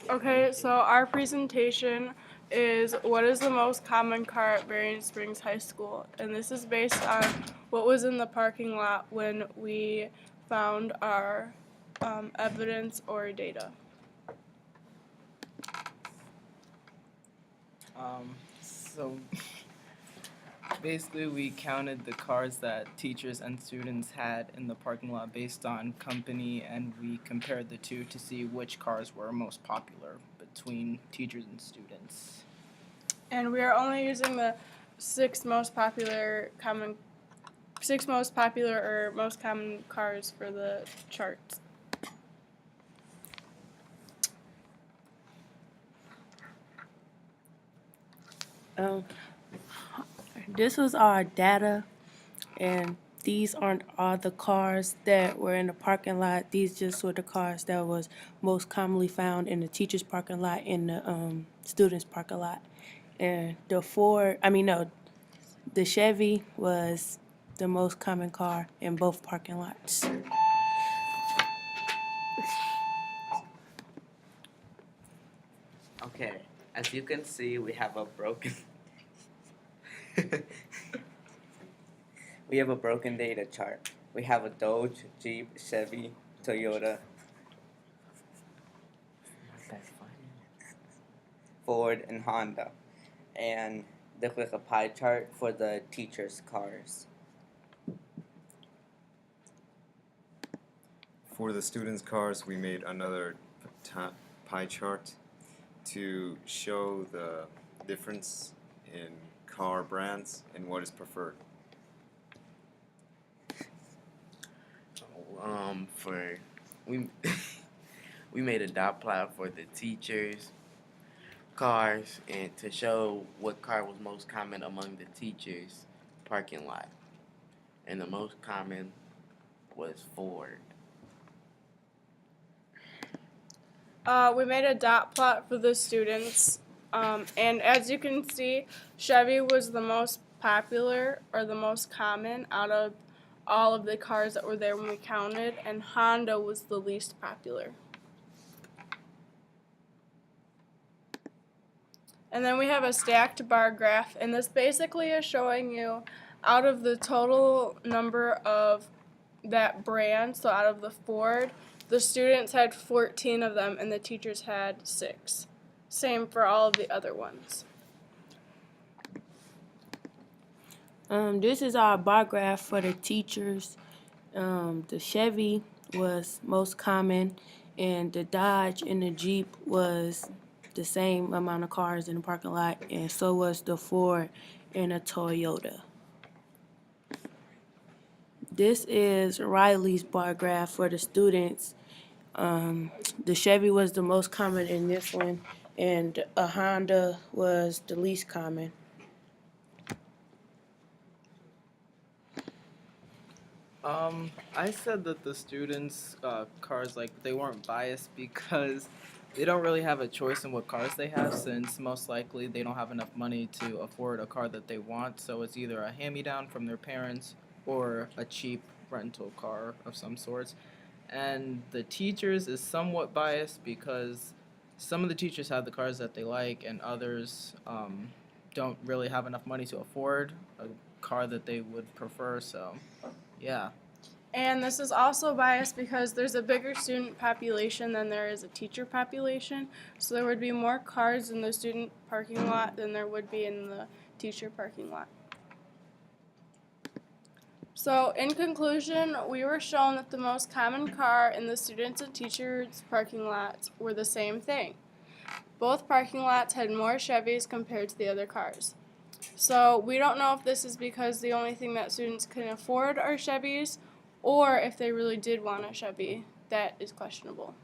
Okay, so our presentation is what is the most common car at Berrien Springs High School? And this is based on what was in the parking lot when we found our evidence or data. So basically we counted the cars that teachers and students had in the parking lot based on company, and we compared the two to see which cars were most popular between teachers and students. And we are only using the six most popular or most common cars for the charts. This was our data, and these aren't all the cars that were in the parking lot. These just were the cars that was most commonly found in the teachers' parking lot and the students' parking lot. And the Chevy was the most common car in both parking lots. Okay, as you can see, we have a broken we have a broken data chart. We have a Dodge, Jeep, Chevy, Toyota, Ford, and Honda. And look like a pie chart for the teachers' cars. For the students' cars, we made another pie chart to show the difference in car brands and what is preferred. For we we made a dot plot for the teachers' cars and to show what car was most common among the teachers' parking lot, and the most common was Ford. We made a dot plot for the students, and as you can see, Chevy was the most popular or the most common out of all of the cars that were there when we counted, and Honda was the least popular. And then we have a stacked bar graph, and this basically is showing you out of the total number of that brand, so out of the Ford, the students had 14 of them and the teachers had 6. Same for all of the other ones. This is our bar graph for the teachers. The Chevy was most common, and the Dodge and the Jeep was the same amount of cars in the parking lot, and so was the Ford and the Toyota. This is Riley's bar graph for the students. The Chevy was the most common in this one, and a Honda was the least common. I said that the students' cars, like, they weren't biased because they don't really have a choice in what cars they have, since most likely they don't have enough money to afford a car that they want, so it's either a hand-me-down from their parents or a cheap rental car of some sorts. And the teachers is somewhat biased because some of the teachers have the cars that they like, and others don't really have enough money to afford a car that they would prefer, so yeah. And this is also biased because there's a bigger student population than there is a teacher population. So there would be more cars in the student parking lot than there would be in the teacher parking lot. So in conclusion, we were shown that the most common car in the students and teachers parking lots were the same thing. Both parking lots had more Chevys compared to the other cars. So we don't know if this is because the only thing that students can afford are Chevys, or if they really did want a Chevy. That is questionable.